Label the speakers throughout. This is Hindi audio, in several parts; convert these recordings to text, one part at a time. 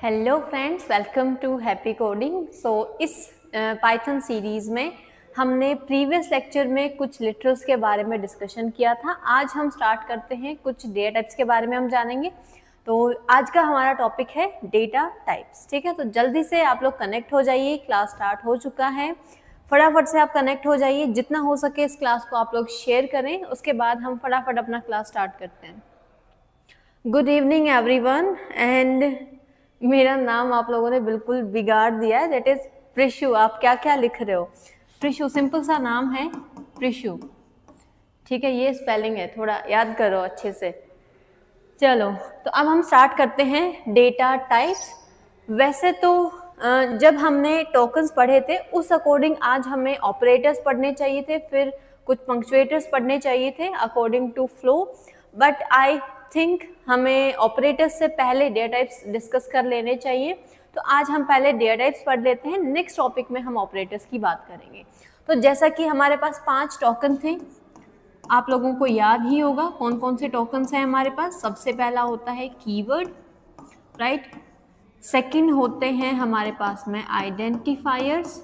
Speaker 1: Hello friends, welcome to happy coding. इस पाइथन सीरीज़ में हमने प्रीवियस लेक्चर में कुछ लिटरल्स के बारे में डिस्कशन किया था। आज हम स्टार्ट करते हैं, कुछ डेटा टाइप्स के बारे में हम जानेंगे। तो आज का हमारा टॉपिक है डेटा टाइप्स। ठीक है, तो जल्दी से आप लोग कनेक्ट हो जाइए, क्लास स्टार्ट हो चुका है। फटाफट से आप कनेक्ट हो जाइए, जितना हो सके इस क्लास को आप लोग शेयर करें। उसके बाद हम फटाफट अपना क्लास स्टार्ट करते हैं। Good evening everyone. एंड मेरा नाम आप लोगों ने बिल्कुल बिगाड़ दिया है, दैट इज प्रिशु। आप क्या क्या लिख रहे हो? प्रिशु सिंपल सा नाम है, प्रिशु। ठीक है, ये स्पेलिंग है, थोड़ा याद करो अच्छे से। चलो, तो अब हम स्टार्ट करते हैं डेटा टाइप्स। वैसे तो जब हमने टोकन्स पढ़े थे उस अकॉर्डिंग आज हमें ऑपरेटर्स पढ़ने चाहिए थे, फिर कुछ पंक्चुएटर्स पढ़ने चाहिए थे according to flow. But I think हमें ऑपरेटर्स से पहले डेटा टाइप्स डिस्कस कर लेने चाहिए। तो आज हम पहले डेटा टाइप्स पढ़ लेते हैं, नेक्स्ट टॉपिक में हम ऑपरेटर्स की बात करेंगे। तो जैसा कि हमारे पास 5 टोकन थे, आप लोगों को याद ही होगा कौन कौन से टोकन्स हैं हमारे पास। सबसे पहला होता है कीवर्ड, राइट। सेकंड होते हैं हमारे पास में आइडेंटिफायर्स।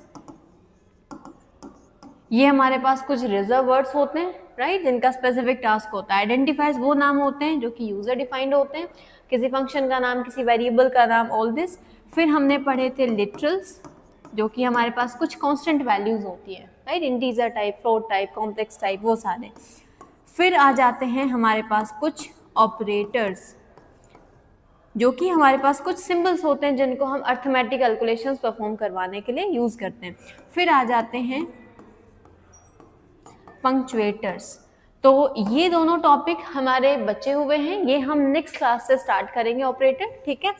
Speaker 1: ये हमारे पास कुछ रिजर्व वर्ड्स होते हैं, राइट, जिनका स्पेसिफिक टास्क होता है। आइडेंटिफायर्स वो नाम होते हैं जो कि यूजर डिफाइंड होते हैं, किसी फंक्शन का नाम, किसी वेरिएबल का नाम, ऑल दिस। फिर हमने पढ़े थे लिटरल्स, जो कि हमारे पास कुछ कांस्टेंट वैल्यूज होती है, right, integer type, float type, complex type, वो सारे। फिर आ जाते हैं हमारे पास कुछ ऑपरेटर्स, जो कि हमारे पास कुछ सिंबल्स होते हैं जिनको हम अर्थमेटिक कैलकुलेशंस परफॉर्म करवाने के लिए यूज करते हैं। फिर आ जाते हैं पंक्चुएटर्स। तो ये दोनों टॉपिक हमारे बचे हुए हैं, ये हम नेक्स्ट क्लास से स्टार्ट करेंगे ऑपरेटर। ठीक है,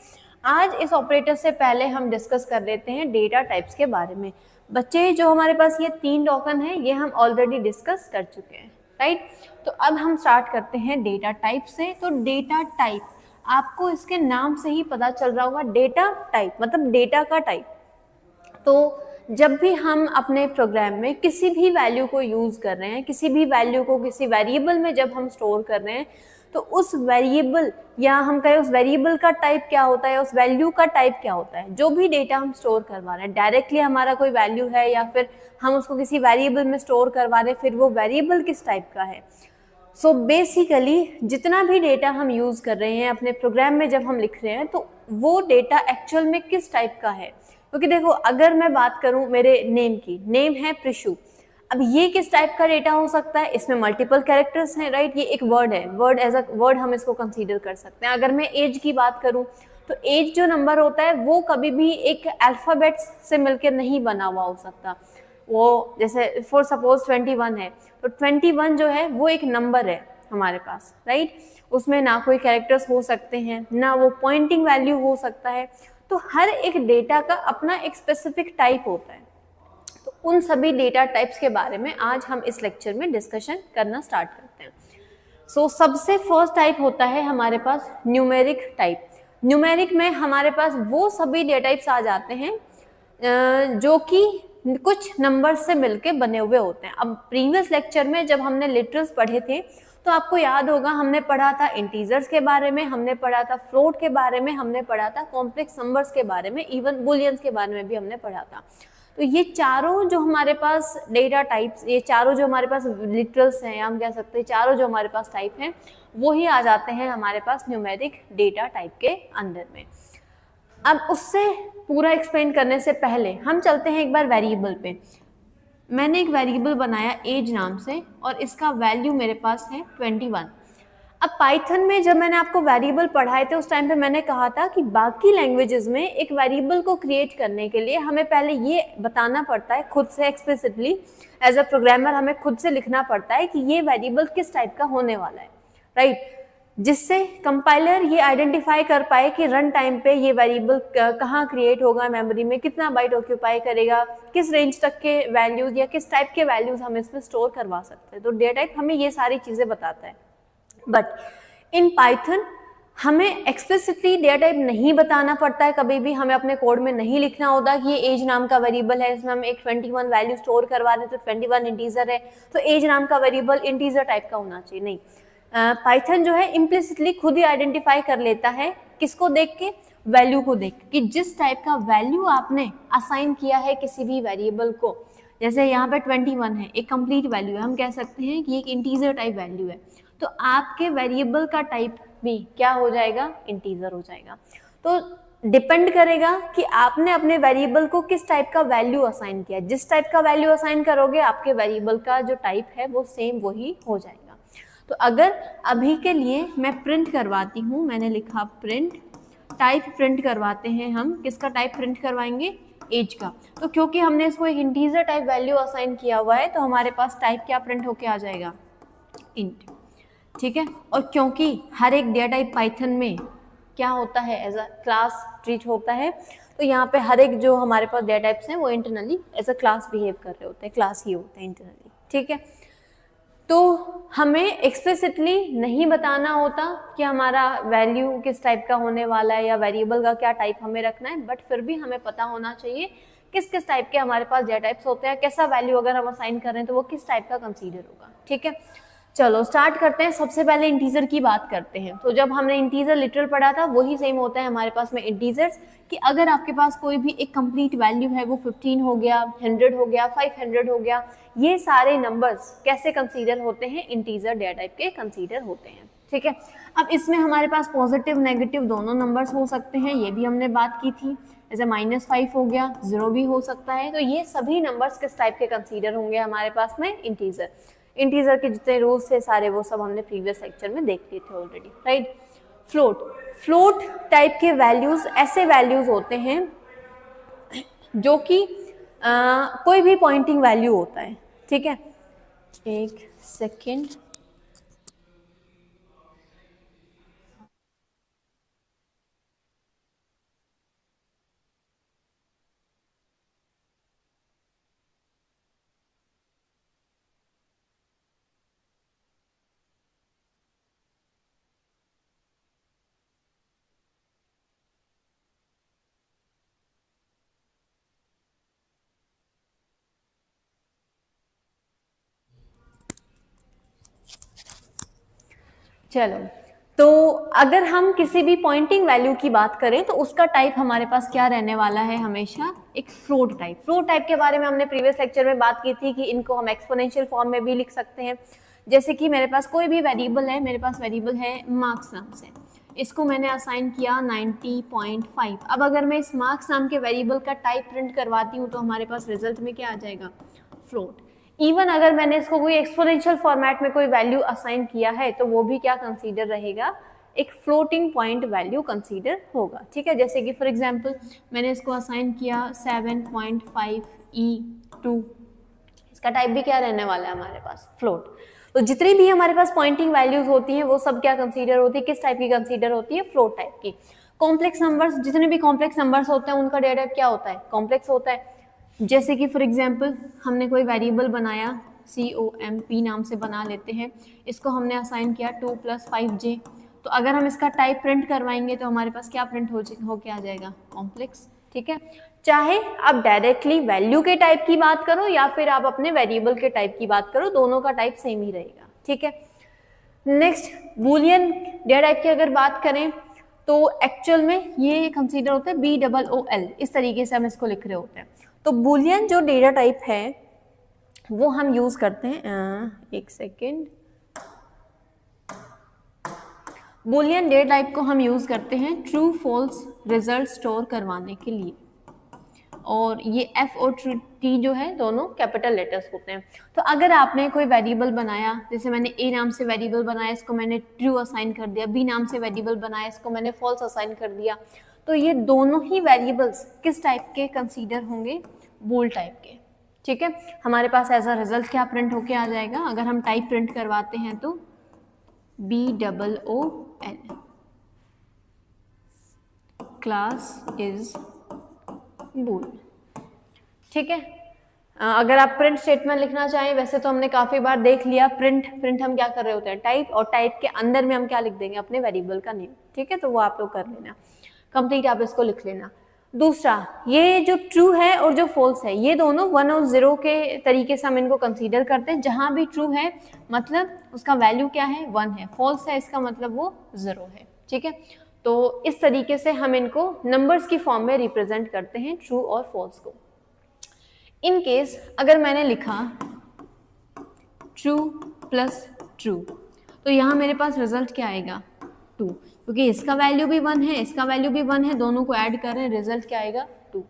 Speaker 1: आज इस ऑपरेटर से पहले हम डिस्कस कर लेते हैं डेटा टाइप्स के बारे में। बच्चे, जो हमारे पास ये 3 टोकन है ये हम ऑलरेडी डिस्कस कर चुके हैं, राइट। तो अब हम स्टार्ट करते हैं डेटा टाइप से। तो डेटा टाइप, आपको इसके नाम से ही पता चल रहा होगा, डेटा टाइप मतलब डेटा का टाइप। तो जब भी हम अपने प्रोग्राम में किसी भी वैल्यू को यूज कर रहे हैं, किसी भी वैल्यू को किसी वेरिएबल में जब हम स्टोर कर रहे हैं, तो उस वेरिएबल या हम कहें उस वेरिएबल का टाइप क्या होता है, उस वैल्यू का टाइप क्या होता है, जो भी डेटा हम स्टोर करवा रहे हैं, डायरेक्टली हमारा कोई वैल्यू है या फिर हम उसको किसी वेरिएबल में स्टोर करवा रहे हैं, फिर वो वेरिएबल किस टाइप का है। सो बेसिकली जितना भी डेटा हम यूज कर रहे हैं अपने प्रोग्राम में जब हम लिख रहे हैं, तो वो डेटा एक्चुअल में किस टाइप का है। क्योंकि देखो, अगर मैं बात करूं मेरे नेम की, नेम है प्रिशु, अब ये किस टाइप का डेटा हो सकता है, इसमें मल्टीपल कैरेक्टर्स हैं, राइट। ये एक वर्ड है, वर्ड एज अ वर्ड हम इसको कंसीडर कर सकते हैं। अगर मैं एज की बात करूं, तो एज जो नंबर होता है वो कभी भी एक अल्फाबेट से मिलकर नहीं बना हुआ हो सकता। वो जैसे फॉर सपोज 21 है, तो 21 जो है वो एक नंबर है हमारे पास, राइट। उसमें ना कोई कैरेक्टर्स हो सकते हैं, ना वो पॉइंटिंग वैल्यू हो सकता है। तो हर एक डेटा का अपना एक स्पेसिफिक टाइप होता है। तो उन सभी डेटा टाइप्स के बारे में आज हम इस लेक्चर में डिस्कशन करना स्टार्ट करते हैं। सबसे फर्स्ट टाइप होता है हमारे पास न्यूमेरिक टाइप। न्यूमेरिक में हमारे पास वो सभी डेटा टाइप्स आ जाते हैं जो कि कुछ नंबर से मिलके बने हुए होते हैं। अब प्रीवियस लेक्चर में जब हमने लिटरल्स पढ़े थे, तो आपको याद होगा हमने पढ़ा था इंटीजर्स के बारे में, हमने पढ़ा था फ्लोट के बारे में, हमने पढ़ा था कॉम्प्लेक्स नंबर्स के बारे में, इवन बुलियंस के बारे में भी हमने पढ़ा था। तो ये चारों जो हमारे पास डेटा टाइप्स, ये चारों जो हमारे पास लिटरल्स हैं, हम कह सकते हैं चारों जो हमारे पास टाइप हैं, वो ही आ जाते हैं हमारे पास न्यूमेरिक डेटा टाइप के अंदर में। अब उससे पूरा एक्सप्लेन करने से पहले हम चलते हैं एक बार वेरिएबल पे। मैंने एक वेरिएबल बनाया एज नाम से, और इसका वैल्यू मेरे पास है 21। अब पाइथन में जब मैंने आपको वेरिएबल पढ़ाए थे, उस टाइम पे मैंने कहा था कि बाकी लैंग्वेजेस में एक वेरिएबल को क्रिएट करने के लिए हमें पहले ये बताना पड़ता है खुद से, एक्सप्लिसिटली एज अ प्रोग्रामर हमें खुद से लिखना पड़ता है कि ये वेरिएबल किस टाइप का होने वाला है, राइट। जिससे कंपाइलर ये आइडेंटिफाई कर पाए कि रन टाइम पे ये वेरिएबल कहाँ क्रिएट होगा, मेमोरी में कितना बाइट ऑक्यूपाई करेगा, किस रेंज तक के वैल्यूज या किस टाइप के वैल्यूज हम इसमें स्टोर करवा सकते हैं। तो डेटा टाइप हमें ये सारी चीज़ें बताता है। बट इन पाइथन हमें एक्सप्लिसिटली डेटा टाइप नहीं बताना पड़ता है, कभी भी हमें अपने कोड में नहीं लिखना होता कि ये एज नाम का वेरिएबल है, इसमें हम एक 21 वैल्यू स्टोर करवा रहे हैं, तो 21 इंटीजर है, तो एज नाम का वेरिएबल इंटीजर टाइप का होना चाहिए। नहीं, पाइथन जो है इम्प्लिसिटली खुद ही आइडेंटिफाई कर लेता है किसको देख के, वैल्यू को देख के, कि जिस टाइप का वैल्यू आपने असाइन किया है किसी भी वेरिएबल को, जैसे यहाँ पे 21 है, एक कंप्लीट वैल्यू है, हम कह सकते हैं कि एक इंटीजर टाइप वैल्यू है, तो आपके वेरिएबल का टाइप भी क्या हो जाएगा, इंटीजर हो जाएगा। तो डिपेंड करेगा कि आपने अपने वेरिएबल को किस टाइप का वैल्यू असाइन किया, जिस टाइप का वैल्यू असाइन करोगे आपके वेरिएबल का जो टाइप है वो सेम वही हो जाएगा। तो अगर अभी के लिए मैं प्रिंट करवाती हूँ, मैंने लिखा प्रिंट, टाइप प्रिंट करवाते हैं हम, किसका टाइप प्रिंट करवाएंगे, एज का। तो क्योंकि हमने इसको एक इंटीजर टाइप वैल्यू असाइन किया हुआ है तो हमारे पास टाइप क्या प्रिंट होके आ जाएगा, इंट, ठीक है। और क्योंकि हर एक डेटा टाइप पाइथन में क्या होता है, एज अ क्लास ट्रीट होता है, तो यहाँ पे हर एक जो हमारे पास डेटा टाइप्स हैं वो internally as a class behave कर रहे होते हैं, क्लास ही होते हैं इंटरनली, ठीक है। तो हमें एक्सप्लिसिटली नहीं बताना होता कि हमारा वैल्यू किस टाइप का होने वाला है या वेरिएबल का क्या टाइप हमें रखना है, बट फिर भी हमें पता होना चाहिए किस किस टाइप के हमारे पास डेटा टाइप्स होते हैं, कैसा वैल्यू अगर हम असाइन कर रहे हैं तो वो किस टाइप का कंसीडर होगा, ठीक है। चलो स्टार्ट करते हैं। सबसे पहले इंटीजर की बात करते हैं। तो जब हमने इंटीजर लिटरल पढ़ा था वही सेम होता है हमारे पास में इंटीजर्स, कि अगर आपके पास कोई भी एक कंप्लीट वैल्यू है, वो 15 हो गया, 100 हो गया, 500 हो गया, ये सारे नंबर्स कैसे कंसीडर होते हैं, इंटीजर डेटा टाइप के कंसीडर होते हैं, ठीक है। अब इसमें हमारे पास पॉजिटिव नेगेटिव दोनों नंबर्स हो सकते हैं, ये भी हमने बात की थी, जैसे -5 हो गया, 0 भी हो सकता है। तो ये सभी नंबर्स किस टाइप के कंसीडर होंगे हमारे पास में, इंटीजर। इंटीजर के जितने रूल्स थे सारे वो सब हमने प्रीवियस लेक्चर में देख लिए थे already, right. Float, float type के वैल्यूज ऐसे वैल्यूज होते हैं जो कि कोई भी पॉइंटिंग वैल्यू होता है, ठीक है। एक सेकेंड, चलो। तो अगर हम किसी भी पॉइंटिंग वैल्यू की बात करें तो उसका टाइप हमारे पास क्या रहने वाला है, हमेशा एक फ्लोट टाइप। फ्लोट टाइप के बारे में हमने प्रीवियस लेक्चर में बात की थी कि इनको हम एक्सपोनेंशियल फॉर्म में भी लिख सकते हैं। जैसे कि मेरे पास कोई भी वेरिएबल है, मेरे पास वेरिएबल है मार्क्स नाम से, इसको मैंने असाइन किया 90.5। अब अगर मैं इस मार्क्स नाम के वेरिएबल का टाइप प्रिंट करवाती हूँ तो हमारे पास रिजल्ट में क्या आ जाएगा, फ्लोट। इवन अगर मैंने इसको कोई एक्सपोनेंशियल फॉर्मेट में कोई वैल्यू असाइन किया है तो वो भी क्या कंसीडर रहेगा, एक फ्लोटिंग पॉइंट वैल्यू कंसीडर होगा, ठीक है। जैसे कि फॉर एग्जांपल मैंने इसको असाइन किया 7.5e2, इसका टाइप भी क्या रहने वाला है हमारे पास, फ्लोट। तो जितनी भी हमारे पास पॉइंटिंग वैल्यूज होती हैं वो सब क्या कंसीडर होती है, किस टाइप की कंसीडर होती है, फ्लोट टाइप की। कॉम्प्लेक्स नंबर्स, जितने भी कॉम्प्लेक्स नंबर्स होते हैं उनका डेटा टाइप क्या होता है, कॉम्प्लेक्स होता है। जैसे कि फॉर एग्जांपल हमने कोई वेरिएबल बनाया, COMP नाम से बना लेते हैं, इसको हमने असाइन किया 2 + 5j। तो अगर हम इसका टाइप प्रिंट करवाएंगे तो हमारे पास क्या प्रिंट हो के आ जाएगा, कॉम्प्लेक्स, ठीक है। चाहे आप डायरेक्टली वैल्यू के टाइप की बात करो या फिर आप अपने वेरिएबल के टाइप की बात करो, दोनों का टाइप सेम ही रहेगा, ठीक है। नेक्स्ट, बूलियन डेटा टाइप की अगर बात करें तो एक्चुअल में ये कंसीडर होता है BOOL, इस तरीके से हम इसको लिख रहे होते हैं। तो बूलियन जो डेटा टाइप है वो हम यूज करते हैं, एक सेकेंड, बूलियन डेटा टाइप को हम यूज करते हैं ट्रू फॉल्स रिजल्ट स्टोर करवाने के लिए, और ये F और T जो है दोनों कैपिटल लेटर्स होते हैं। तो अगर आपने कोई वेरिएबल बनाया, जैसे मैंने A नाम से वेरिएबल बनाया, इसको मैंने ट्रू असाइन कर दिया, B नाम से वेरिएबल बनाया, इसको मैंने फॉल्स असाइन कर दिया, तो ये दोनों ही वेरिएबल्स किस टाइप के कंसीडर होंगे, बूल टाइप के, ठीक है। हमारे पास एज अ रिजल्ट क्या प्रिंट होके आ जाएगा, अगर हम टाइप प्रिंट करवाते हैं तो BOOL, क्लास इज बूल, ठीक है। अगर आप प्रिंट स्टेटमेंट लिखना चाहें, वैसे तो हमने काफी बार देख लिया, प्रिंट हम क्या कर रहे होते हैं, टाइप, और टाइप के अंदर में हम क्या लिख देंगे, अपने वेरिएबल का नेम, ठीक है। तो वो आप लोग कर लेना, कंप्लीट आप इसको लिख लेना। दूसरा, ये जो ट्रू है और जो फॉल्स है, ये दोनों 1 और 0 के तरीके से हम इनको कंसीडर करते हैं। जहां भी ट्रू है मतलब उसका वैल्यू क्या है, 1 है, फॉल्स है इसका मतलब वो 0 है, ठीक है। तो इस तरीके से हम इनको नंबर्स की फॉर्म में रिप्रेजेंट करते हैं, ट्रू और फॉल्स को। इन केस अगर मैंने लिखा ट्रू प्लस ट्रू, तो यहाँ मेरे पास रिजल्ट क्या आएगा 2, क्योंकि इसका वैल्यू भी 1 है, इसका वैल्यू भी 1 है, दोनों को ऐड कर रहे हैं, रिजल्ट क्या आएगा 2।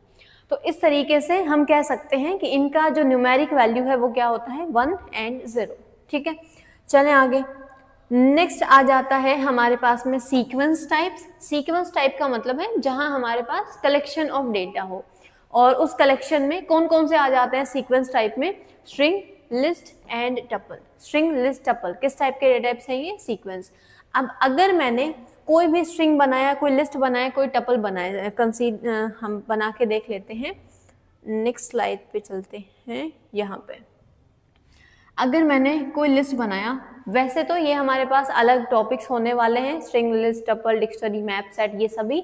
Speaker 1: तो इस तरीके से हम कह सकते हैं कि इनका जो न्यूमेरिक वैल्यू है वो क्या होता है 1 एंड 0। ठीक है, चलें आगे। नेक्स्ट आ जाता है हमारे पास में सीक्वेंस टाइप्स। सीक्वेंस टाइप का मतलब है जहां हमारे पास कलेक्शन ऑफ डेटा हो, और उस कलेक्शन में कौन कौन से आ जाते हैं सीक्वेंस टाइप में, string, list and tuple. String, list, tuple किस टाइप के टाइप्स हैं ये, सीक्वेंस। अब अगर मैंने कोई भी स्ट्रिंग बनाया, कोई लिस्ट बनाया, कोई टपल बनाया, हम बना के देख लेते हैं। नेक्स्ट स्लाइड पे चलते हैं। यहाँ पे अगर मैंने कोई लिस्ट बनाया, वैसे तो ये हमारे पास अलग टॉपिक्स होने वाले हैं, string, list, tuple, dictionary, map, set, ये सभी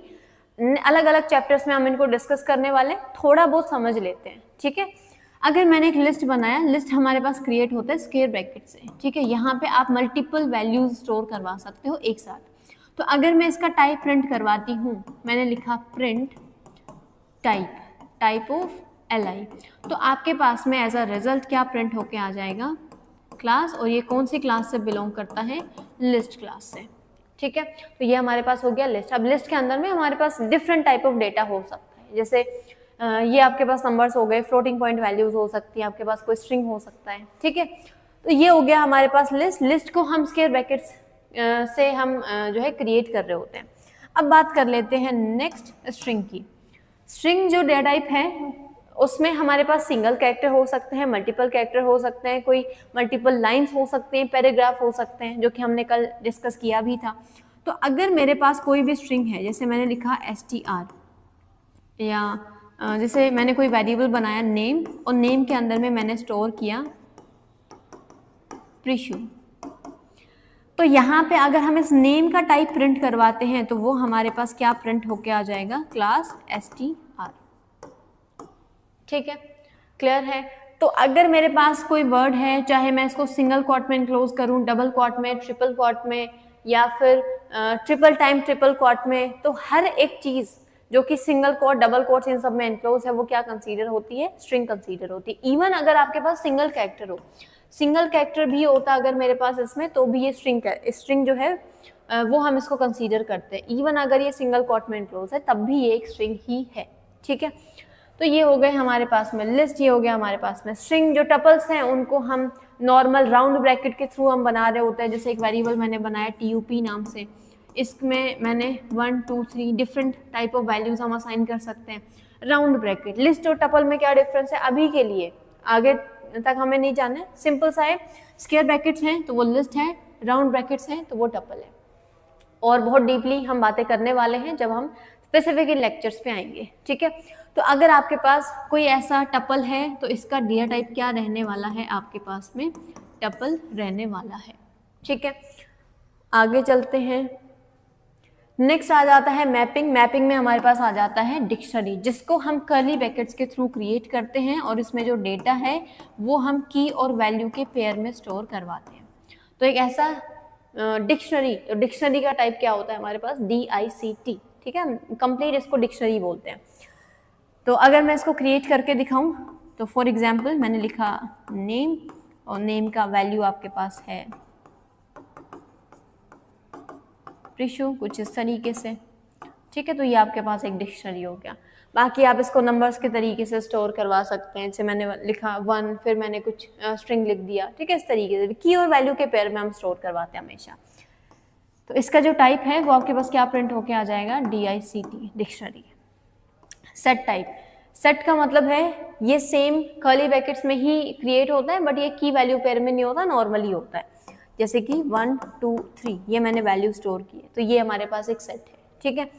Speaker 1: अलग अलग चैप्टर्स में हम इनको डिस्कस करने वाले हैं, थोड़ा बहुत समझ लेते हैं। ठीक है, अगर मैंने एक लिस्ट बनाया, लिस्ट हमारे पास क्रिएट होता है स्क्वायर ब्रैकेट से। ठीक है, यहाँ पे आप मल्टीपल वैल्यूज स्टोर करवा सकते हो एक साथ। तो अगर मैं इसका टाइप प्रिंट करवाती हूँ, मैंने लिखा प्रिंट टाइप ऑफ li, तो आपके पास में एज अ रिजल्ट क्या प्रिंट होके आ जाएगा, क्लास। और ये कौन सी क्लास से बिलोंग करता है, लिस्ट क्लास से। ठीक है, तो ये हमारे पास हो गया लिस्ट। अब लिस्ट के अंदर में हमारे पास डिफरेंट टाइप ऑफ डेटा हो सकता है, जैसे ये आपके पास नंबर्स हो गए, फ्लोटिंग पॉइंट वैल्यूज हो सकती है, आपके पास कोई स्ट्रिंग हो सकता है। ठीक है, तो ये हो गया हमारे पास लिस्ट। लिस्ट को हम स्क्वायर ब्रैकेट्स से हम जो है क्रिएट कर रहे होते हैं। अब बात कर लेते हैं नेक्स्ट स्ट्रिंग की। स्ट्रिंग जो डेटा टाइप है उसमें हमारे पास सिंगल कैरेक्टर हो सकते हैं, मल्टीपल कैरेक्टर हो सकते हैं, कोई मल्टीपल लाइंस हो सकते हैं, पैराग्राफ हो सकते हैं, जो कि हमने कल डिस्कस किया भी था। तो अगर मेरे पास कोई भी स्ट्रिंग है, जैसे मैंने लिखा str, या जैसे मैंने कोई वेरिएबल बनाया नेम, और नेम के अंदर में मैंने स्टोर किया प्रिशु, तो यहाँ पे अगर हम इस नेम का टाइप प्रिंट करवाते हैं तो वो हमारे पास क्या प्रिंट होके आ जाएगा, क्लास str। ठीक है, क्लियर है। तो अगर मेरे पास कोई वर्ड है, चाहे मैं इसको सिंगल क्वॉट में इनक्लोज करूं, डबल क्वॉट में, ट्रिपल क्वॉट में, या फिर ट्रिपल टाइम ट्रिपल क्वॉट में, तो हर एक चीज जो कि सिंगल क्वॉट, डबल क्वॉट इन सब में इनक्लोज है, वो क्या कंसीडर होती है, स्ट्रिंग कंसीडर होती है। इवन अगर आपके पास सिंगल कैरेक्टर हो, सिंगल कैरेक्टर भी होता अगर मेरे पास इसमें, तो भी ये स्ट्रिंग जो है वो हम इसको कंसीडर करते हैं। इवन अगर ये सिंगल क्वॉट में इनक्लोज है तब भी ये एक स्ट्रिंग ही है। ठीक है, तो ये हो गए हमारे पास में लिस्ट, ये हो गया हमारे पास में स्ट्रिंग। जो टपल्स हैं उनको हम नॉर्मल राउंड ब्रैकेट के थ्रू हम बना रहे होते हैं। जैसे एक वेरिएबल मैंने बनाया tup नाम से, इसमें मैंने 1 2 3 डिफरेंट टाइप ऑफ वैल्यूज हम असाइन कर सकते हैं, राउंड ब्रैकेट। लिस्ट और टपल में क्या डिफरेंस है अभी के लिए, आगे तक हमें नहीं जानना है, सिंपल सा है। स्क्वायर ब्रैकेट्स हैं तो वो लिस्ट है, राउंड ब्रैकेट्स हैं तो वो टपल है। और बहुत डीपली हम बातें करने वाले हैं जब हम स्पेसिफिक लेक्चर्स पे आएंगे। ठीक है, तो अगर आपके पास कोई ऐसा टपल है तो इसका डेटा टाइप क्या रहने वाला है, आपके पास में टपल रहने वाला है। ठीक है, आगे चलते हैं। नेक्स्ट आ जाता है मैपिंग। मैपिंग में हमारे पास आ जाता है डिक्शनरी, जिसको हम कर्ली ब्रैकेट्स के थ्रू क्रिएट करते हैं, और इसमें जो डेटा है वो हम की और वैल्यू के पेयर में स्टोर करवाते हैं। तो एक ऐसा डिक्शनरी, तो डिक्शनरी का टाइप क्या होता है हमारे पास, DICT। ठीक है, कंप्लीट इसको डिक्शनरी बोलते हैं। तो अगर मैं इसको क्रिएट करके दिखाऊं, तो फॉर एग्जांपल मैंने लिखा नेम, और नेम का वैल्यू आपके पास है प्रिशु, कुछ इस तरीके से। ठीक है, तो ये आपके पास एक डिक्शनरी हो गया। बाकी आप इसको नंबर्स के तरीके से स्टोर करवा सकते हैं, जैसे मैंने लिखा 1, फिर मैंने कुछ स्ट्रिंग लिख दिया। ठीक है, इस तरीके से की और वैल्यू के पेयर में हम स्टोर करवाते हैं हमेशा। तो इसका जो टाइप है वो आपके पास क्या प्रिंट होके आ जाएगा, DICT, dictionary. Set type, set का मतलब है ये सेम कर्ली ब्रैकेट्स में ही क्रिएट होता है, बट ये की वैल्यू पेयर में नहीं होता, नॉर्मली होता है। जैसे कि 1 2 3 ये मैंने वैल्यू स्टोर की है, तो ये हमारे पास एक सेट है। ठीक है,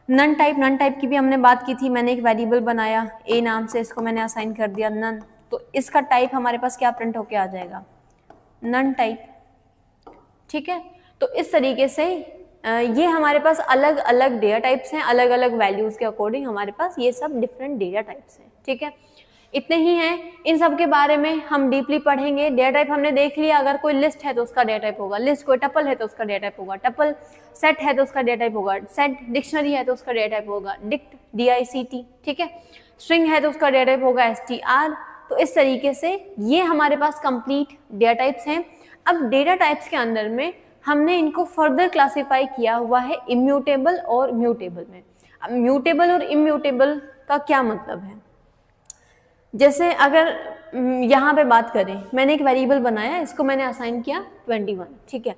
Speaker 1: नन टाइप, नन टाइप की भी हमने बात की थी। मैंने एक वेरिएबल बनाया a नाम से, इसको मैंने असाइन कर दिया नन, तो इसका टाइप हमारे पास क्या प्रिंट होके आ जाएगा, नन टाइप। ठीक है, तो इस तरीके से ये हमारे पास अलग अलग डेटा टाइप्स हैं, अलग अलग वैल्यूज के अकॉर्डिंग हमारे पास ये सब डिफरेंट डेटा टाइप्स हैं। ठीक है, इतने ही हैं, इन सब के बारे में हम डीपली पढ़ेंगे। डेटा टाइप हमने देख लिया, अगर कोई लिस्ट है तो उसका डेटा टाइप होगा लिस्ट, कोई टपल है तो उसका डेटा टाइप होगा टपल, सेट है तो उसका डेटा टाइप होगा सेट, डिक्शनरी है तो उसका डेटा टाइप होगा डिक्ट, DICT, ठीक है, स्ट्रिंग है तो उसका डेटा टाइप होगा STR। तो इस तरीके से ये हमारे पास कंप्लीट डेटा टाइप्स हैं। अब डेटा टाइप्स के अंदर में हमने इनको फर्दर क्लासिफाई किया हुआ है इम्यूटेबल और म्यूटेबल में। अब म्यूटेबल और इम्यूटेबल का क्या मतलब है, जैसे अगर यहाँ पे बात करें, मैंने एक वेरिएबल बनाया, इसको मैंने असाइन किया 21, ठीक है।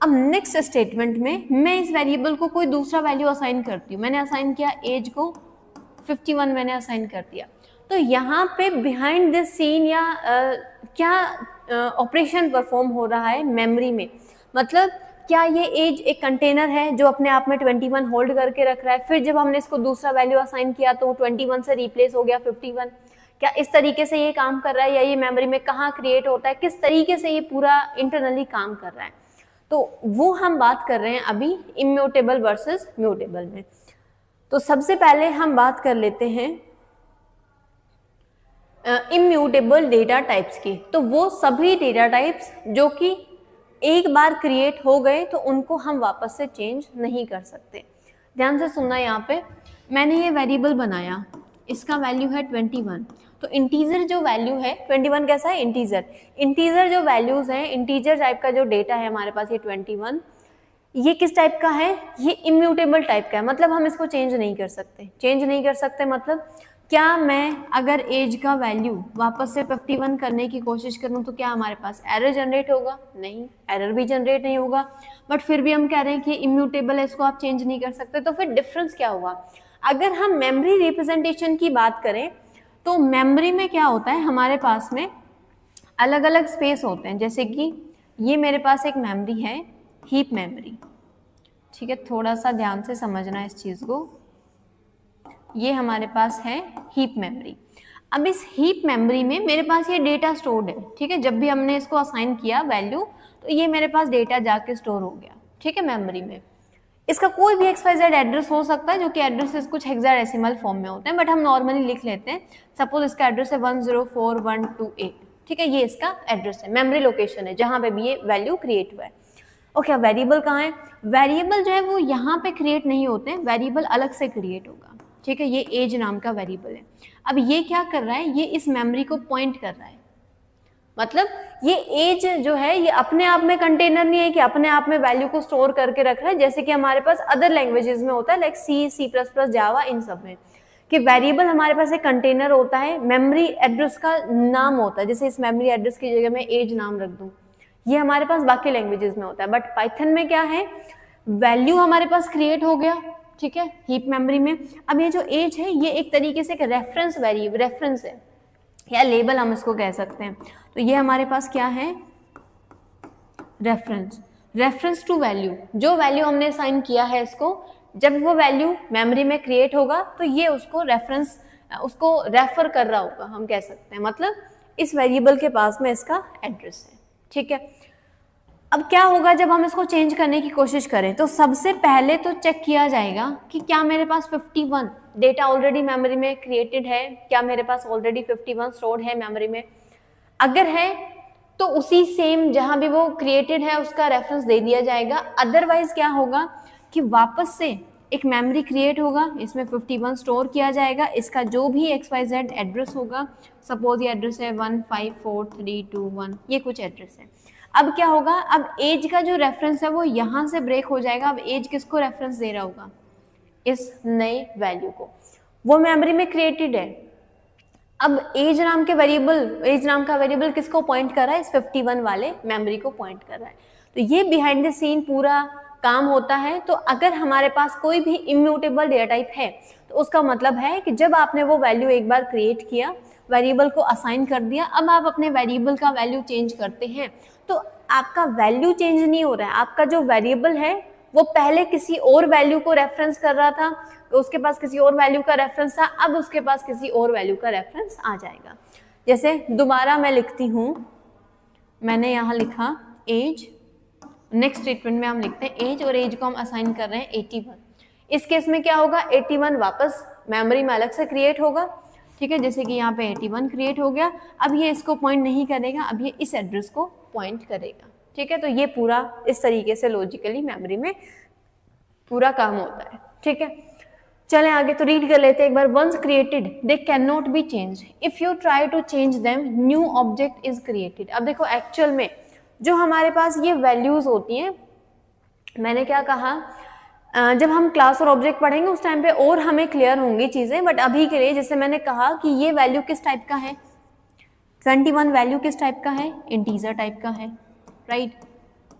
Speaker 1: अब नेक्स्ट स्टेटमेंट में मैं इस वेरिएबल को कोई दूसरा वैल्यू असाइन करती हूँ, मैंने असाइन किया एज को 51 मैंने असाइन कर दिया। तो यहाँ पे बिहाइंड दिस सीन या क्या ऑपरेशन परफॉर्म हो रहा है मेमोरी में, मतलब क्या ये एज एक कंटेनर है जो अपने आप में 21 होल्ड करके रख रहा है, फिर जब हमने इसको दूसरा वैल्यू असाइन किया तो 21 से रिप्लेस हो गया 51, क्या इस तरीके से ये काम कर रहा है, या ये मेमोरी में कहाँ क्रिएट होता है, किस तरीके से ये पूरा इंटरनली काम कर रहा है। तो वो हम बात कर रहे हैं अभी इम्यूटेबल वर्सेस म्यूटेबल में। तो सबसे पहले हम बात कर लेते हैं इम्यूटेबल डेटा टाइप्स की। तो वो सभी डेटा टाइप्स जो कि एक बार क्रिएट हो गए तो उनको हम वापस से चेंज नहीं कर सकते। ध्यान से सुनना, यहाँ पे मैंने ये वेरिएबल बनाया, इसका वैल्यू है 21। तो इंटीजर जो वैल्यू है 21 कैसा है, इंटीजर जो वैल्यूज हैं, इंटीजर टाइप का जो डेटा है हमारे पास ये 21, ये किस टाइप का है, ये इम्यूटेबल टाइप का है, मतलब हम इसको चेंज नहीं कर सकते। मतलब क्या मैं अगर एज का वैल्यू वापस से 51 करने की कोशिश करूं तो क्या हमारे पास एरर जनरेट होगा, नहीं, एरर भी जनरेट नहीं होगा। बट फिर भी हम कह रहे हैं कि इम्यूटेबल है, इसको आप चेंज नहीं कर सकते। तो फिर डिफरेंस क्या हुआ, अगर हम मेमोरी रिप्रेजेंटेशन की बात करें तो मेमोरी में क्या होता है, हमारे पास में अलग अलग स्पेस होते हैं। जैसे कि ये मेरे पास एक मेमोरी है, हीप मेमोरी, ठीक है, थोड़ा सा ध्यान से समझना इस चीज़ को। ये हमारे पास है हीप मेमोरी। अब इस हीप मेमोरी में मेरे पास ये डेटा स्टोर्ड है, ठीक है, जब भी हमने इसको असाइन किया वैल्यू तो ये मेरे पास डेटा जाके स्टोर हो गया, ठीक है, मेमोरी में। इसका कोई भी XYZ एड्रेस हो सकता है, जो कि एड्रेसेस कुछ हेक्साडेसिमल फॉर्म में होते हैं, बट हम नॉर्मली लिख लेते हैं। सपोज इसका एड्रेस है 104128, ठीक है, ये इसका एड्रेस है, मेमोरी लोकेशन है जहां पे भी ये वैल्यू क्रिएट हुआ है। ओके, वेरिएबल कहाँ है, वेरिएबल जो है वो यहाँ पे क्रिएट नहीं होते हैं, वेरिएबल अलग से क्रिएट होगा, ठीक है। ये एज नाम का वेरिएबल है। अब ये क्या कर रहा है, ये इस मेमोरी को पॉइंट कर रहा है, मतलब ये एज जो है ये अपने आप में कंटेनर नहीं है कि अपने आप में वैल्यू को स्टोर करके रख रहा है, जैसे कि हमारे पास अदर लैंग्वेजेस में होता है, लाइक C++, जावा, इन सब में कि वेरिएबल हमारे पास एक कंटेनर होता है, मेमोरी एड्रेस का नाम होता है, जैसे इस मेमोरी एड्रेस की जगह मैं एज नाम रख दूं, ये हमारे पास बाकी लैंग्वेजेस में होता है। बट पाइथन में क्या है, वैल्यू हमारे पास क्रिएट हो गया, ठीक है, हीप मेमोरी में। अब ये जो एज है ये एक तरीके से एक रेफरेंस है या लेबल हम इसको कह सकते हैं। तो ये हमारे पास क्या है, रेफरेंस टू वैल्यू, जो वैल्यू हमने असाइन किया है इसको, जब वो वैल्यू मेमोरी में क्रिएट होगा तो ये उसको रेफर कर रहा होगा, हम कह सकते हैं, मतलब इस वेरिएबल के पास में इसका एड्रेस है, ठीक है। अब क्या होगा जब हम इसको चेंज करने की कोशिश करें, तो सबसे पहले तो चेक किया जाएगा कि क्या मेरे पास 51 डेटा ऑलरेडी मेमोरी में क्रिएटेड है, क्या मेरे पास ऑलरेडी 51 स्टोर्ड है मेमोरी में। अगर है तो उसी सेम जहां भी वो क्रिएटेड है उसका रेफरेंस दे दिया जाएगा। अदरवाइज क्या होगा कि वापस से एक मेमोरी क्रिएट होगा, इसमें 51 स्टोर किया जाएगा, इसका जो भी XYZ एड्रेस होगा, सपोज ये एड्रेस है 1543221, ये कुछ एड्रेस है। अब क्या होगा, अब एज का जो रेफरेंस है वो यहाँ से ब्रेक हो जाएगा। अब एज किसको रेफरेंस दे रहा होगा, इस नए वैल्यू को, वो मेमोरी में क्रिएटेड है। अब एज नाम का वेरिएबल किसको पॉइंट कर रहा है, इस 51 वाले मेमोरी को पॉइंट कर रहा है। तो ये बिहाइंड द सीन पूरा काम होता है। तो अगर हमारे पास कोई भी इम्यूटेबल डेटा टाइप है तो उसका मतलब है कि जब आपने वो वैल्यू एक बार क्रिएट किया, वेरिएबल को असाइन कर दिया, अब आप अपने वेरिएबल का वैल्यू चेंज करते हैं तो आपका वैल्यू चेंज नहीं हो रहा है, आपका जो वेरिएबल है वो पहले किसी और वैल्यू को रेफरेंस कर रहा था, तो उसके पास किसी और वैल्यू का रेफरेंस था, अब उसके पास किसी और वैल्यू का रेफरेंस आ जाएगा। जैसे दोबारा मैं लिखती हूँ, मैंने यहाँ लिखा एज, नेक्स्ट स्टेटमेंट में हम लिखते हैं एज, और एज को हम असाइन कर रहे हैं 81। इस केस में क्या होगा, 81 वापस मेमोरी में अलग से क्रिएट होगा, ठीक है, जैसे कि यहाँ पे 81 क्रिएट हो गया, अब ये इसको पॉइंट नहीं करेगा, अब ये इस एड्रेस को पॉइंट करेगा। ठीक है, तो ये पूरा इस तरीके से लॉजिकली मेमोरी में पूरा काम होता है। ठीक है, चलें आगे, तो रीड कर लेते हैं एक बार। Once created they can not be change, if you try to change them new object is created. अब देखो एक्चुअल में जो हमारे पास ये वैल्यूज होती हैं, मैंने क्या कहा, जब हम क्लास और ऑब्जेक्ट पढ़ेंगे उस टाइम पे और हमें क्लियर होंगी चीजें, बट अभी के लिए जैसे मैंने कहा कि ये वैल्यू किस टाइप का है, 21 वैल्यू किस टाइप का है, इंटीजर टाइप का है, राइट।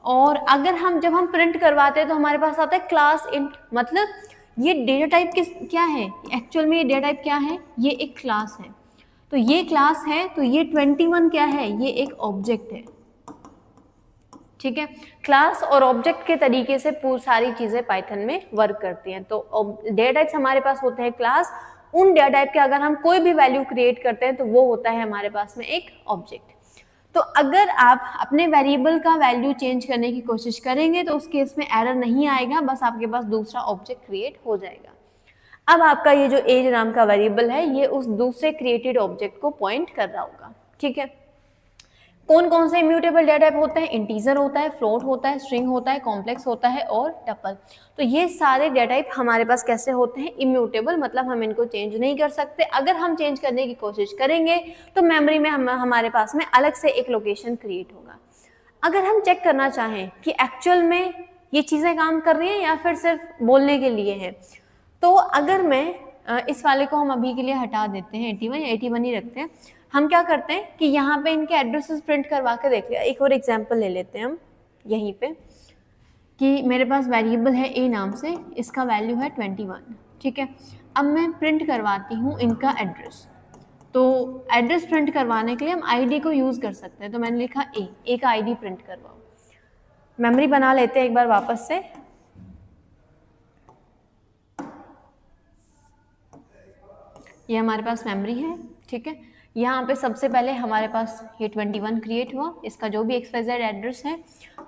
Speaker 1: और अगर हम जब हम प्रिंट करवाते हैं तो हमारे पास आता है क्लास इंट, मतलब ये डेटा टाइप क्या है, एक्चुअल में ये डेटा टाइप क्या है, ये एक क्लास है। तो ये क्लास है, तो ये 21 क्या है, ये एक ऑब्जेक्ट है। ठीक है, क्लास और ऑब्जेक्ट के तरीके से सारी चीजें पाइथन में वर्क करती हैं। तो डेटा टाइप्स हमारे पास होते हैं क्लास, उन डेटा टाइप के अगर हम कोई भी वैल्यू क्रिएट करते हैं तो वो होता है हमारे पास में एक ऑब्जेक्ट। तो अगर आप अपने वेरिएबल का वैल्यू चेंज करने की कोशिश करेंगे तो उस केस में एरर नहीं आएगा, बस आपके पास दूसरा ऑब्जेक्ट क्रिएट हो जाएगा। अब आपका ये जो एज नाम का वेरिएबल है ये उस दूसरे क्रिएटेड ऑब्जेक्ट को पॉइंट कर रहा होगा। ठीक है, कौन कौन से इम्यूटेबल डेटा टाइप होते हैं, इंटीजर होता है, फ्लोट होता है, स्ट्रिंग होता है, कॉम्प्लेक्स होता है और टपल। तो ये सारे डेटा टाइप हमारे पास कैसे होते हैं, इम्यूटेबल, मतलब हम इनको चेंज नहीं कर सकते। अगर हम चेंज करने की कोशिश करेंगे तो मेमोरी में हमारे पास में अलग से एक लोकेशन क्रिएट होगा। अगर हम चेक करना चाहें कि एक्चुअल में ये चीज़ें काम कर रही हैं या फिर सिर्फ बोलने के लिए है, तो अगर मैं इस वाले को हम अभी के लिए हटा देते हैं, 81 ही रखते हैं। हम क्या करते हैं कि यहाँ पे इनके एड्रेसेस प्रिंट करवा के देख लिया। एक और एग्जांपल ले लेते हैं हम यहीं पे, कि मेरे पास वेरिएबल है ए नाम से, इसका वैल्यू है 21। ठीक है, अब मैं प्रिंट करवाती हूँ इनका एड्रेस। तो एड्रेस प्रिंट करवाने के लिए हम आईडी को यूज़ कर सकते हैं। तो मैंने लिखा ए का आईडी प्रिंट करवाओ। मेमोरी बना लेते हैं एक बार वापस से। ये हमारे पास मेमोरी है। ठीक है, यहाँ पे सबसे पहले हमारे पास ये 21 क्रिएट हुआ, इसका जो भी XYZ एड्रेस है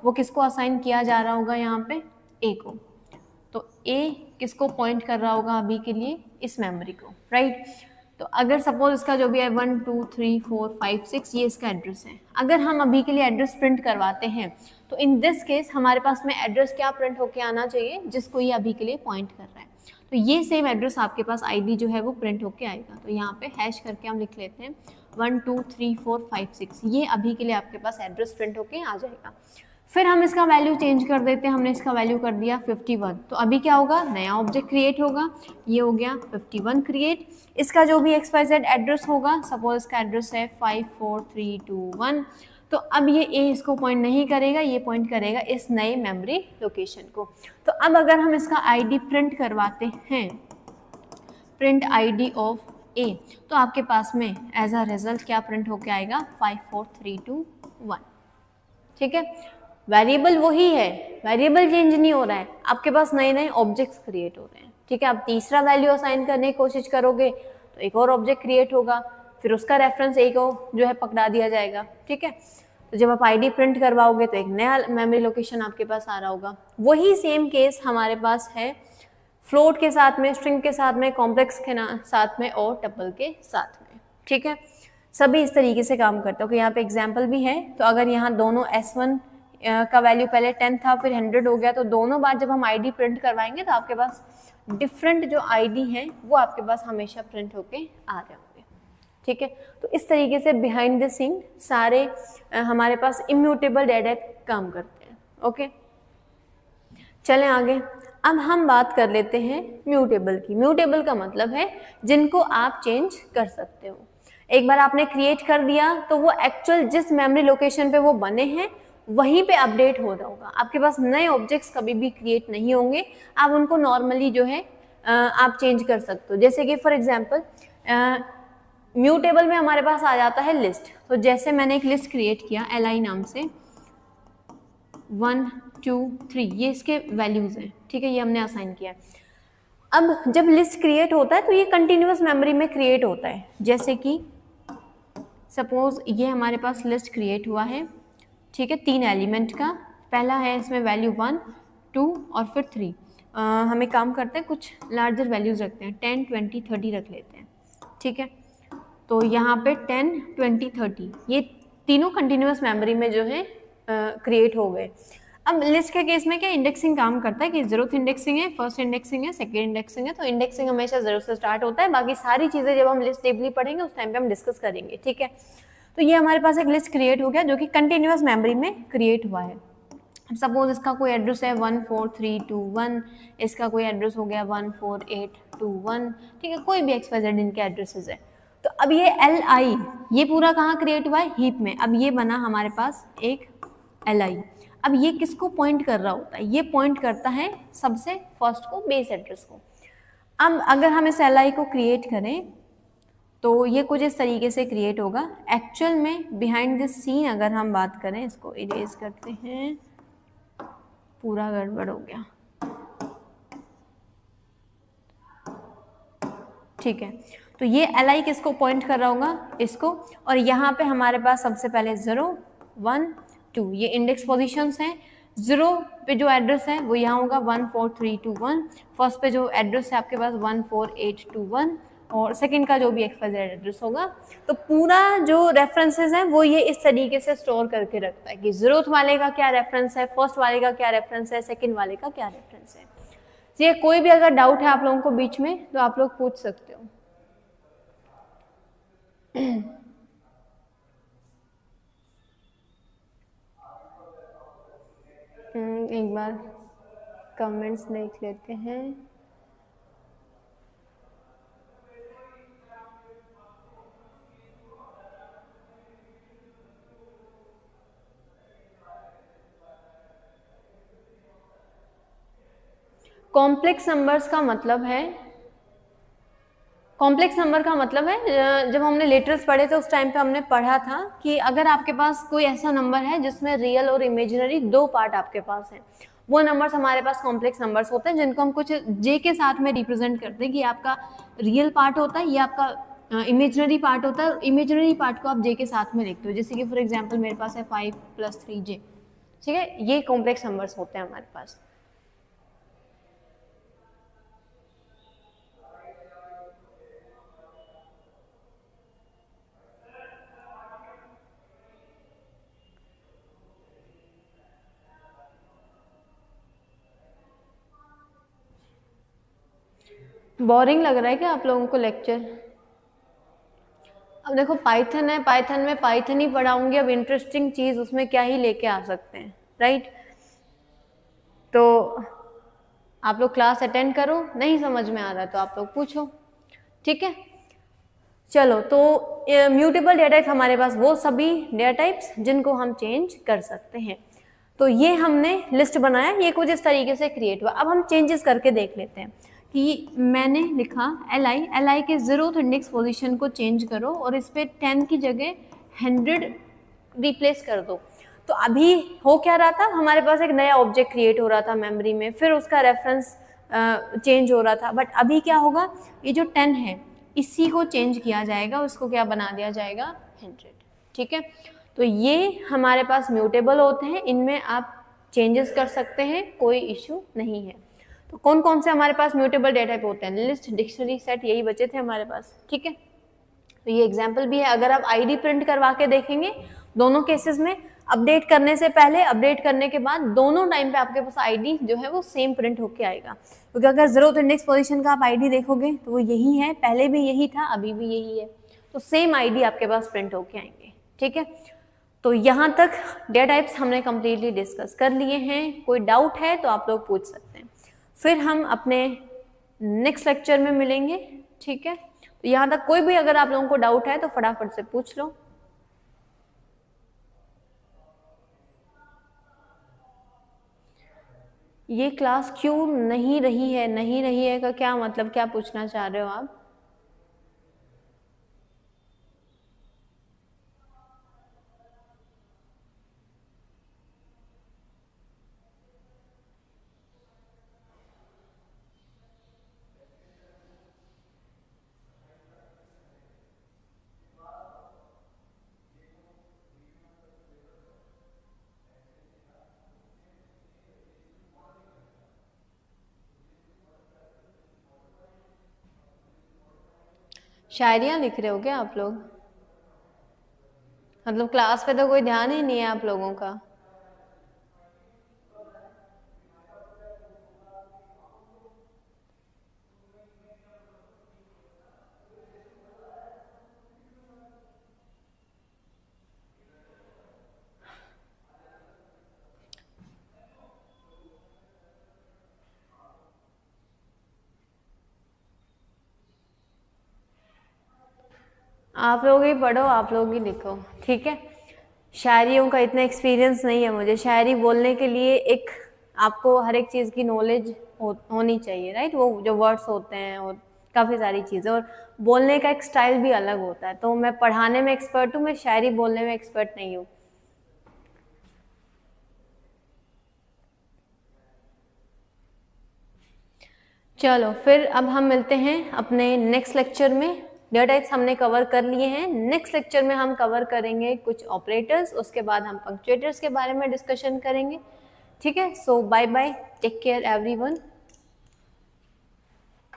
Speaker 1: वो किसको असाइन किया जा रहा होगा, यहाँ पे ए को। तो ए किसको पॉइंट कर रहा होगा अभी के लिए, इस मेमोरी को, राइट। तो अगर सपोज इसका जो भी है 1 2 3 4 5 6 ये इसका एड्रेस है। अगर हम अभी के लिए एड्रेस प्रिंट करवाते हैं तो इन दिस केस हमारे पास में एड्रेस क्या प्रिंट होके आना चाहिए, जिसको ये अभी के लिए पॉइंट कर रहा है। तो ये सेम एड्रेस आपके पास आईडी जो है वो प्रिंट होके आएगा। तो यहाँ पे हैश करके हम लिख लेते हैं 1 2 3 4 5 6, ये अभी के लिए आपके पास एड्रेस प्रिंट होके आ जाएगा। फिर हम इसका वैल्यू चेंज कर देते हैं, हमने इसका वैल्यू कर दिया 51। तो अभी क्या होगा, नया ऑब्जेक्ट क्रिएट होगा, ये हो गया 51 क्रिएट। इसका जो भी XYZ एड्रेस होगा, सपोज इसका एड्रेस है 54321, तो अब ये ए इसको पॉइंट नहीं करेगा, ये पॉइंट करेगा इस नए मेमोरी लोकेशन को। तो अब अगर हम इसका आईडी प्रिंट करवाते हैं, प्रिंट आईडी ऑफ ए, तो आपके पास में एज अ रिजल्ट क्या प्रिंट होके आएगा, 54321। ठीक है, वेरिएबल वही है, वेरिएबल चेंज नहीं हो रहा है, आपके पास नए नए ऑब्जेक्ट्स क्रिएट हो रहे हैं। ठीक है, आप तीसरा वैल्यू असाइन करने की कोशिश करोगे तो एक और ऑब्जेक्ट क्रिएट होगा, फिर उसका रेफरेंस एक और जो है पकड़ा दिया जाएगा। ठीक है, तो जब आप आईडी प्रिंट करवाओगे तो एक नया मेमोरी लोकेशन आपके पास आ रहा होगा। वही सेम केस हमारे पास है फ्लोट के साथ में, स्ट्रिंग के साथ में, कॉम्प्लेक्स के साथ में और टपल के साथ में। ठीक है, सभी इस तरीके से काम करते हो। यहाँ पे एग्जाम्पल भी है, तो अगर यहाँ दोनों S1 का वैल्यू पहले 10 था फिर 100 हो गया, तो दोनों बार जब हम आईडी प्रिंट करवाएंगे तो आपके पास डिफरेंट जो आईडी है वो आपके पास हमेशा प्रिंट होके आ रहे होंगे। ठीक है, तो इस तरीके से बिहाइंड द सीन सारे हमारे पास इम्यूटेबल डेटा काम करते हैं। ओके, चलें आगे। अब हम बात कर लेते हैं म्यूटेबल की। म्यूटेबल का मतलब है जिनको आप चेंज कर सकते हो। एक बार आपने क्रिएट कर दिया तो वो एक्चुअल जिस मेमोरी लोकेशन पे वो बने हैं वहीं पे अपडेट हो रहा होगा। आपके पास नए ऑब्जेक्ट्स कभी भी क्रिएट नहीं होंगे, आप उनको नॉर्मली जो है आप चेंज कर सकते हो। जैसे कि फॉर एग्जांपल म्यूटेबल में हमारे पास आ जाता है लिस्ट। तो जैसे मैंने एक लिस्ट क्रिएट किया li नाम से 1 2 3, ये इसके वैल्यूज हैं। ठीक है, ये हमने असाइन किया है। अब जब लिस्ट क्रिएट होता है तो ये कंटिन्यूअस मेमोरी में क्रिएट होता है। जैसे कि सपोज ये हमारे पास लिस्ट क्रिएट हुआ है। ठीक है, 3 एलिमेंट का, पहला है इसमें वैल्यू 1 2 और फिर 3। हम एक काम करते हैं, कुछ लार्जर वैल्यूज रखते हैं, 10 20 30 रख लेते हैं। ठीक है, तो यहाँ पे 10, 20, 30 ये तीनों कंटिन्यूअस मेमोरी में जो है क्रिएट हो गए। अब लिस्ट के केस में क्या इंडेक्सिंग काम करता है कि जीरोथ इंडेक्सिंग है, फर्स्ट इंडेक्सिंग है, सेकेंड इंडेक्सिंग है। तो इंडेक्सिंग हमेशा जीरो से स्टार्ट होता है, बाकी सारी चीजें जब हम लिस्ट डीपली पढ़ेंगे उस टाइम पे हम डिस्कस करेंगे, ठीक है। तो ये हमारे पास एक लिस्ट क्रिएट हो गया जो कि कंटिन्यूअस मेमोरी में क्रिएट हुआ है। सपोज इसका कोई एड्रेस है 14321, इसका कोई एड्रेस हो गया 14821, ठीक है, कोई भी XYZ इनके एड्रेसेस है। तो अब ये LI ये पूरा कहाँ क्रिएट हुआ है, हीप में। अब ये बना हमारे पास एक LI। अब ये किसको पॉइंट कर रहा होता है, ये पॉइंट करता है सबसे फर्स्ट को, बेस एड्रेस को। अब अगर हम इस LI को क्रिएट करें तो ये कुछ इस तरीके से क्रिएट होगा। एक्चुअल में बिहाइंड दिस सीन अगर हम बात करें, इसको इरेज करते हैं, पूरा गड़बड़ हो गया, ठीक है। तो ये LI किसको पॉइंट कर रहा होगा, इसको। और यहाँ पे हमारे पास सबसे पहले 0, 1, 2 ये इंडेक्स पोजीशंस हैं। 0 पे जो एड्रेस है वो यहाँ होगा 14321, फर्स्ट पे जो एड्रेस है आपके पास 14821, और सेकंड का जो भी XYZ एड्रेस होगा। तो पूरा जो रेफरेंसेस हैं वो ये इस तरीके से स्टोर करके रखता है कि जीरोथ वाले का क्या रेफरेंस है, फर्स्ट वाले का क्या रेफरेंस है, सेकंड वाले का क्या रेफरेंस है। ये कोई भी अगर डाउट है आप लोगों को बीच में तो आप लोग पूछ सकते हो। एक बार कमेंट्स देख लेते हैं। कॉम्प्लेक्स नंबर्स का मतलब है, कॉम्प्लेक्स नंबर का मतलब है, जब हमने लेटर्स पढ़े थे उस टाइम पे हमने पढ़ा था कि अगर आपके पास कोई ऐसा नंबर है जिसमें रियल और इमेजिनरी दो पार्ट आपके पास हैं, वो नंबर्स हमारे पास कॉम्प्लेक्स नंबर्स होते हैं, जिनको हम कुछ जे के साथ में रिप्रेजेंट करते हैं कि आपका रियल पार्ट होता है, ये आपका इमेजिनरी पार्ट होता है। इमेजिनरी पार्ट को आप जे के साथ में लिखते हो, जैसे कि फॉर एग्जाम्पल मेरे पास है 5 + 3J, ठीक है। ये कॉम्प्लेक्स नंबर्स होते हैं हमारे पास। बोरिंग लग रहा है क्या आप लोगों को लेक्चर? अब देखो पाइथन है, पाइथन में पाइथन ही पढ़ाऊंगी, अब इंटरेस्टिंग चीज उसमें क्या ही लेके आ सकते हैं, राइट। तो आप लोग क्लास अटेंड करो, नहीं समझ में आ रहा तो आप लोग पूछो, ठीक है। चलो, तो म्यूटेबल डेटा टाइप हमारे पास वो सभी डेटा टाइप्स जिनको हम चेंज कर सकते हैं। तो ये हमने लिस्ट बनाया, ये कुछ इस तरीके से क्रिएट हुआ। अब हम चेंजेस करके देख लेते हैं कि मैंने लिखा LI के जीरोथ इंडेक्स पोजीशन को चेंज करो और इस पे 10 की जगह 100 रिप्लेस कर दो। तो अभी हो क्या रहा था, हमारे पास एक नया ऑब्जेक्ट क्रिएट हो रहा था मेमोरी में, फिर उसका रेफरेंस चेंज हो रहा था। बट अभी क्या होगा, ये जो 10 है इसी को चेंज किया जाएगा, उसको क्या बना दिया जाएगा, 100, ठीक है। तो ये हमारे पास म्यूटेबल होते हैं, इनमें आप चेंजेस कर सकते हैं, कोई इश्यू नहीं है। तो कौन कौन से हमारे पास म्यूटेबल डेटा टाइप होते हैं, लिस्ट, डिक्शनरी, सेट, यही बचे थे हमारे पास, ठीक है। तो ये एग्जाम्पल भी है। अगर आप आईडी प्रिंट करवा के देखेंगे दोनों केसेस में, अपडेट करने से पहले, अपडेट करने के बाद, दोनों टाइम पे आपके पास आईडी जो है वो सेम प्रिंट होके आएगा। क्योंकि अगर जीरोथ इंडेक्स पोजीशन का आप आईडी देखोगे तो वो यही है, पहले भी यही था, अभी भी यही है, तो सेम आईडी आपके पास प्रिंट होके आएंगे, ठीक है। तो यहाँ तक डेटा टाइप्स हमने कंप्लीटली डिस्कस कर लिए हैं। कोई डाउट है तो आप लोग पूछ सकते हैं, फिर हम अपने नेक्स्ट लेक्चर में मिलेंगे, ठीक है। तो यहाँ तक कोई भी अगर आप लोगों को डाउट है तो फटाफट से पूछ लो। ये क्लास क्यों नहीं रही है, नहीं रही है का क्या मतलब, क्या पूछना चाह रहे हो आप? शायरियाँ लिख रहे हो क्या आप लोग? मतलब क्लास पे तो कोई ध्यान ही नहीं है आप लोगों का। आप लोग ही पढ़ो, आप लोग ही लिखो, ठीक है। शायरियों का इतना एक्सपीरियंस नहीं है मुझे। शायरी बोलने के लिए एक आपको हर एक चीज़ की नॉलेज होनी चाहिए, राइट। वो जो वर्ड्स होते हैं और काफ़ी सारी चीज़ें, और बोलने का एक स्टाइल भी अलग होता है। तो मैं पढ़ाने में एक्सपर्ट हूँ, मैं शायरी बोलने में एक्सपर्ट नहीं हूँ। चलो फिर अब हम मिलते हैं अपने नेक्स्ट लेक्चर में। डेटा टाइप्स हमने कवर कर लिए हैं। नेक्स्ट लेक्चर में हम कवर करेंगे कुछ ऑपरेटर्स, उसके बाद हम पंक्चुएटर्स के बारे में डिस्कशन करेंगे, ठीक है। So bye bye, take care everyone.